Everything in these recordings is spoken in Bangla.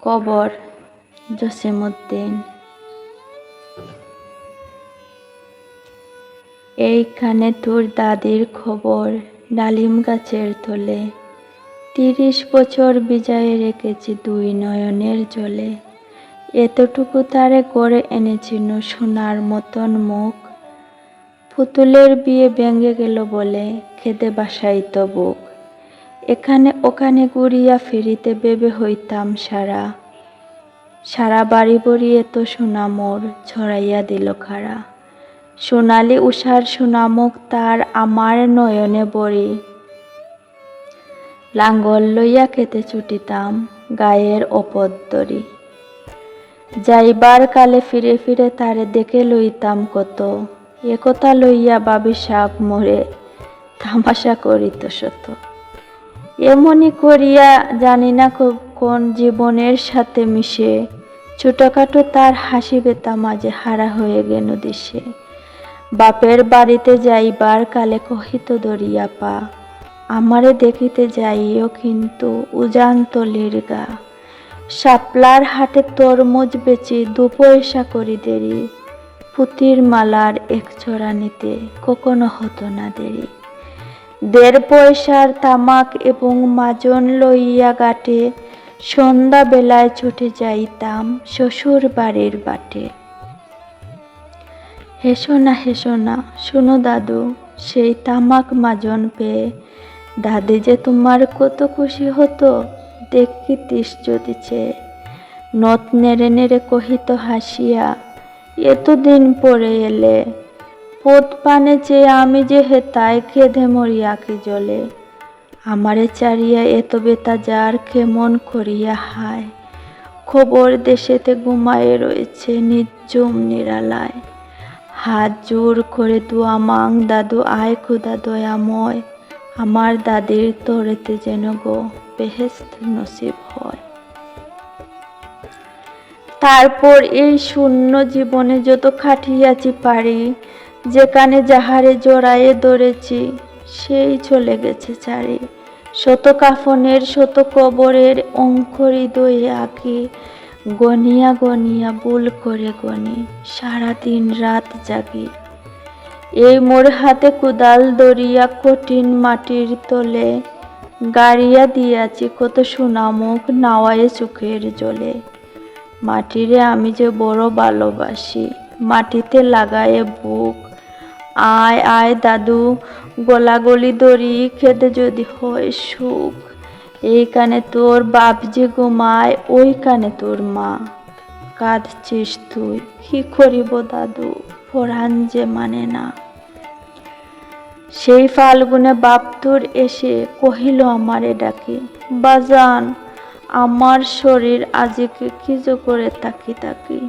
কবর জসিমউদ্দিন। এইখানে তোর দাদির খবর ডালিম গাছের তলে, ৩০ বছর বিজায় রেখেছি দুই নয়নের জলে। এতটুকু তারে করে এনেছিল সোনার মতন মুখ, পুতুলের বিয়ে ভেঙে গেল বলে খেদে বাসাইত বুক। এখানে ওখানে ঘুরিয়া ফিরিতে ভেবে হইতাম সারা, সারা বাড়ি ভরি এত সোনা মোর ছড়াইয়া দিল খারা। সোনালি উষার সোনামুখ তার আমার নয়নে বড়ি, লাঙ্গল লইয়া খেতে ছুটিতাম গায়ের অপদ্দরি। যাইবার কালে ফিরে ফিরে তারে দেখে লইতাম কত, একথা লইয়া ভাবি সাপ মোরে তামাশা করিত শত। এমনি করিয়া জানি না কোন জীবনের সাথে মিশে, ছোটখাটো তার হাসি বেতা মাঝে হারা হয়ে গেল দিশে। বাপের বাড়িতে যাইবার কালে কহিত দরিয়া পা, আমারে দেখিতে যাইও কিন্তু উজানতলির গা। শাপলার হাটে তরমুজ বেচি ২ পয়সা করি দেরি, পুতির মালার এক ছড়া নিতে কখনো হতো না দেরি। ১.৫ পয়সার তামাক এবং মাজন লইয়া গাটে, সন্ধ্যা বেলায় ছুটে যাইতাম শ্বশুর বাড়ির বাটে। হেসো না শুনো দাদু, সেই তামাক মাজন পেয়ে দাদি যে তোমার কত খুশি হতো, দেখিতিস যদি চেয়ে। নথ নেড়ে নেড়ে কহিত হাসিয়া, এতদিন পরে এলে, পোত পানে চেয়ে আমি যে হেতায় খেদে মরি আঁখি জলে। আমারে চারিয়া এত বেতা যার কেমন করিয়া হায়, খবর দেশেতে ঘুমায়ে রয়েছে নিঝুম নিরালায়। হাত জোর করে দুয়া মাং দাদু আয় খোদা দয়াময়, আমার দাদির তরেতে যেন গো বেহেশত নসিব হয়। তারপর এই শূন্য জীবনে যত খাটিয়াছি পারি, যেখানে যাহারে জড়ায়ে ধরেছি সেই চলে গেছে চারি। শত কাফনের শত কবরের অঙ্ক হৃদয়ে আঁকি, গনিয়া গনিয়া ভুল করে গনি সারা দিন রাত জাগি। এই মোর হাতে কোদাল ধরিয়া কঠিন মাটির তলে, গাড়িয়া দিয়াছি কত সোনামুখ নাওয়ায়ে চোখের জলে। মাটিরে আমি যে বড় ভালোবাসি, মাটিতে লাগায়ে বুক। আয় আয় দাদু, গলাগলি ধরি খেদে যদি হয় সুখ। এইখানে তোর বাপ যে ঘুমায়, ওইখানে তোর মা। কাঁদছিস তুই, কি করিব দাদু, পরাণ যে মানে না। সেই ফাল্গুনে বাপ তোর এসে কহিল আমারে ডাকি, বাজান আমার শরীর আজিকে কি যে করে তাকি।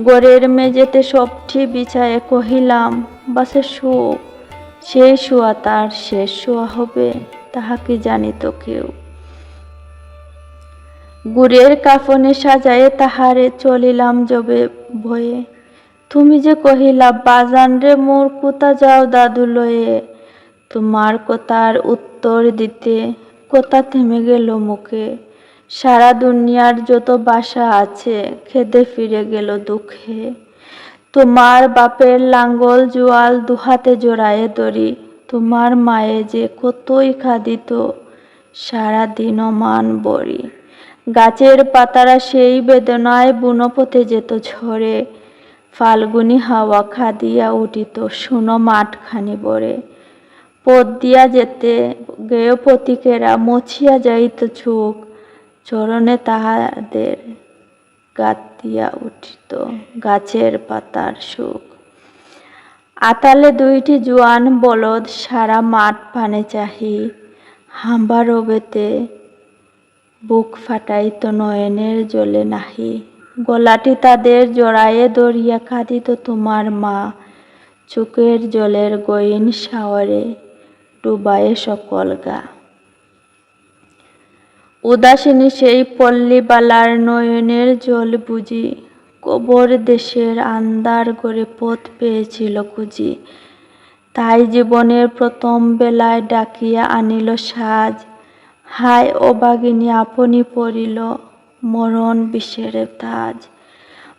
ঘরের মেঝেতে সবটি বিছায়ে কহিলাম, বাসে সুখ। সেই শোয়া তার শেষ শোয়া হবে, তাহা কি জানিত কেউ। গুড়ের কাফনে সাজায়ে তাহারে চলিলাম যবে ভয়ে, তুমি যে কহিলা বাজান রে মোর কোথা যাও দাদু লয়ে। তোমার কথার উত্তর দিতে কথা থেমে গেল মুখে, সারা দুনিয়ার যত বাসা আছে খেদে ফিরে গেল দুঃখে। তোমার বাপের লাঙ্গল জোয়াল দুহাতে জড়ায়ে ধরি, তোমার মায়ে যে কতই কাঁদিত সারা দিন অমান বড়ি। গাছের পাতারা সেই বেদনায় বুনো পথে যেত ঝরে, ফাল্গুনি হাওয়া খাদিয়া উঠিত শুনো মাঠখানি ভরে। পথ দিয়া যেতে গেয় পথিকেরা মুছিয়া যাইত চোখ, চরণে তাহাদের গাত দিয়া উঠিত গাছের পাতার সুখ। আতালে ২টি জোয়ান বলদ সারা মাঠ পানে চাহি, হাম্বা রবেতে বুক ফাটাইত নয়নের জলে নাহি। গলাটি তাদের জড়ায়ে ধরিয়া কাঁদিত তোমার মা, চোখের জলের গহীন সাগরে ডুবায়ে সকল গা। উদাসিনী সেই পল্লীবালার নয়নের জল বুঝি, কবর দেশের আন্ধার ঘরে পথ পেয়েছিল খুঁজি। তাই জীবনের প্রথম বেলায় ডাকিয়া আনিল সাজ, হায় অভাগিনী আপনি পড়িল মরণ বিষের তাজ।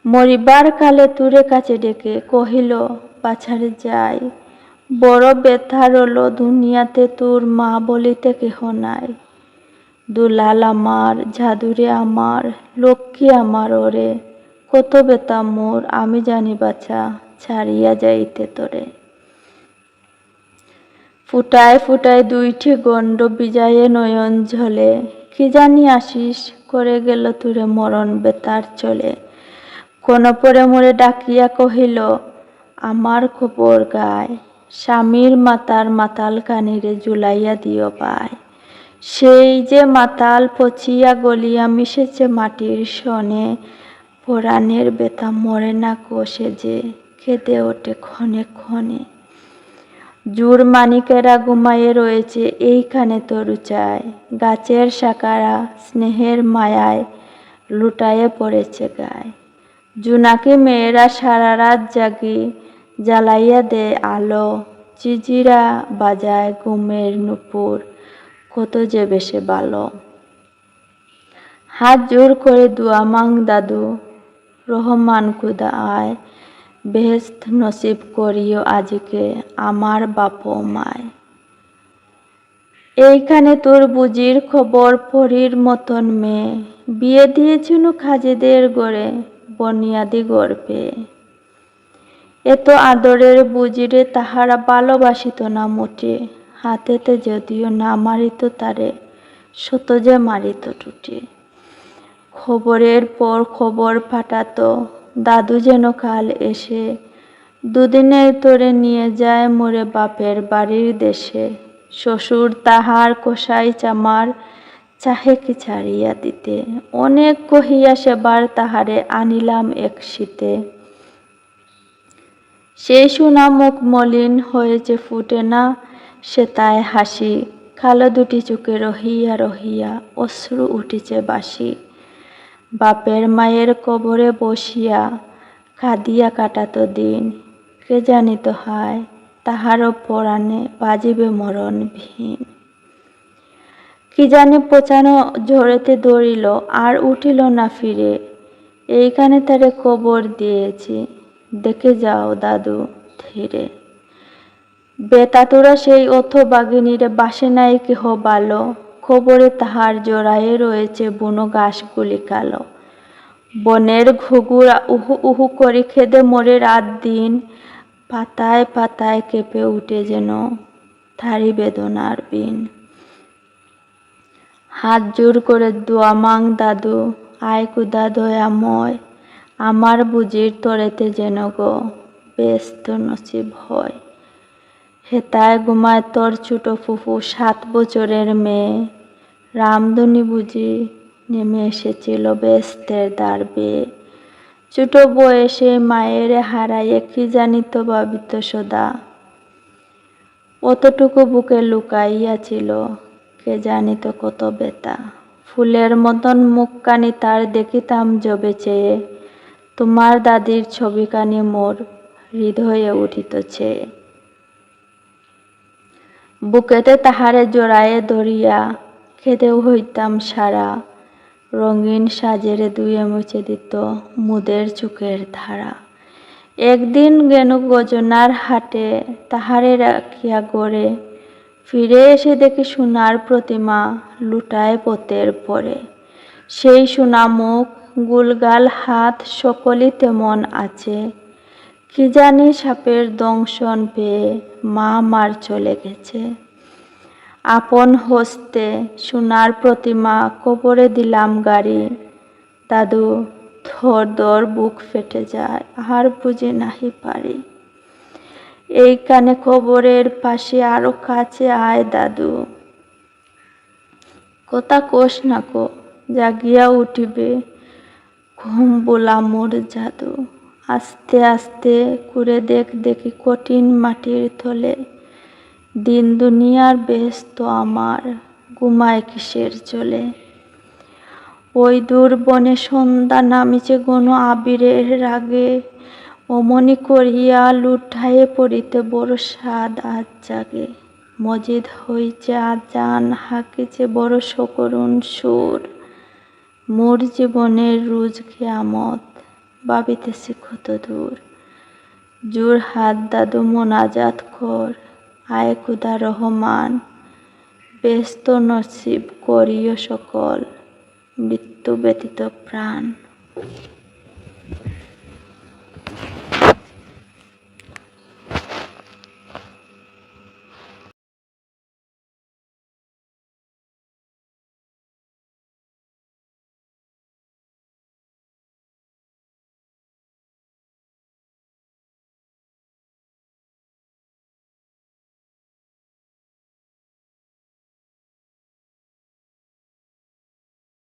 মরিবার কালে তুরে কাছে ডেকে কহিল, পাছারে যাই, বড় ব্যথা রল দুনিয়াতে, তোর মা বলিতে কেহ নাই। দুলাল আমার, জাদুরে আমার, লক্ষ্মী আমার ওরে, কত ব্যথা মোর আমি জানি বাছা, ছাড়িয়া যাইতে তোরে। ফুটায় ফুটায় দুইটি গণ্ড বিজায়ে নয়ন ঝলে, কি জানি আশিস করে গেল তুরে মরণ বেতার চলে। কোন পরে মোরে ডাকিয়া কহিল, আমার খবর গায়, স্বামীর মাতার মাতাল কানিরে জুলাইয়া দিও পায়। সেই যে মাতাল পচিয়া গলিয়া মিশেছে মাটির সনে, পরাণের বেতা মরে না কোষে যে, কেঁদে ওঠে ক্ষণে ক্ষণে। জুর মানিকেরা ঘুমায়ে রয়েছে এইখানে তরু চায়, গাছের শাখারা স্নেহের মায়ায় লুটায়ে পড়েছে গায়। জোনাকি মেয়েরা সারা রাত জাগি জ্বালাইয়া দেয় আলো, চিজিরা বাজায় ঘুমের নুপুর, কত যে বেশে ভালো। হাত জোর করে দুয়া মাং দাদু, রহমান খুদা আয়, বেহেশত নসিব করিও আজিকে আমার বাপ মায়। এইখানে তোর বুজির খবর পরীর মতন মেয়ে, বিয়ে দিয়েছিল খাজেদের গড়ে, বনিয়াদি গর্বে। এত আদরের বুজিরে তাহারা ভালোবাসিত না মোটে, হাতেতে যদিও না মারিত তারে, শত যে মারিত টুটে। খবরের পর খবর পাঠাতো, দাদু যেন কাল এসে, দুদিনের তোরে নিয়ে যায় মোরে বাপের বাড়ির দেশে। শ্বশুর তাহার কষাই চামার, চাহে কি ছাড়িয়া দিতে, অনেক কহিয়া সেবার তাহারে আনিলাম এক শীতে। সেই সোনা মুখ মলিন হয়েছে, ফুটে না সে তাই হাসি, কালো দুটি চোখে রহিয়া রহিয়া অশ্রু উঠিছে বাসি। বাপের মায়ের কবরে বসিয়া কাঁদিয়া কাটাতো দিন, কে জানিত হায় তাহারও পরাণে বাজিবে মরণ ভিন। কি জানি পচানো ঝড়েতে দৌড়িল আর উঠিল না ফিরে, এইখানে তারে কবর দিয়েছি, দেখে যাও দাদু ধীরে। বেতাতুরা সেই অথবাগিনীরে বাসে নাই কেহ ভালো, খবরে তাহার জড়ায়ে রয়েছে বুনো ঘাসগুলি কালো। বনের ঘুঘুরা উহু উহু করে খেদে মরে রাত দিন, পাতায় পাতায় কেঁপে উঠে যেন তারি বেদনার বিন। হাত জোর করে দোয়া মাং দাদু, আয় খুদা দয়াময়, আমার বুজির তরেতে যেন গো ব্যস্ত নসিব হয়। হেতায় ঘুমায় তোর ছোট ফুফু 7 বছরের মেয়ে, রামধনী বুঝি নেমে এসেছিল ব্যস্তের দ্বার বেয়ে। ছোট বয়সে মায়ের হারাইয়ে কি জানিত ভাবিত সদা, অতটুকু বুকে লুকাইয়াছিল, কে জানিত কত ব্যথা। ফুলের মতন মুখখানি তার দেখিতাম যবে চেয়ে, তোমার দাদির ছবিখানি মোর হৃদয়ে উঠিত চেয়ে। বুকেতে তাহারে জড়ায়ে ধরিয়া কেঁদেও হইতাম সারা, রঙিন সাজেরে ধুয়ে মুছে দিত মুদের চোখের ধারা। একদিন গেনু গজনার হাটে তাহারে রাখিয়া গড়ে, ফিরে এসে দেখি সোনার প্রতিমা লুটায় পথের পরে। সেই সোনা মুখ গুলগাল হাত সকলই তেমন আছে, কি জানি সাপের দংশন পেয়ে মা মার চলে গেছে। আপন হস্তে সোনার প্রতিমা কবরে দিলাম গাড়ি, দাদু ধর ধর বুক ফেটে যায় আর বুঝি নাহি পারি। এইখানে কবরের পাশে আরো কাছে আয় দাদু, কথা কোষ না কো জাগিয়া উঠিবে ঘুম বোলা মোর জাদু। আস্তে আস্তে করে দেখ দেখি কঠিন মাটির তলে, দিন দুনিয়ার ব্যস্ত আমার ঘুমায় কিসের চলে। ওই দূর বনে সন্ধ্যা নামিছে ঘন আবিরের রাগে, অমনি করিয়া লুঠায়ে পড়িতে বড় সাদ আজ জাগে। মজিদ হইছে আজান, হাঁকিছে বড় সকরুণ সুর, মোর জীবনের রোজ খেয়ামত, ভাবিতেছি কত দূর। জোর হাত দাদু মোনাজাত কর, আয় খুদা রহমান, ব্যস্ত নসিব করিও সকল, মৃত্যু ব্যতীত প্রাণ।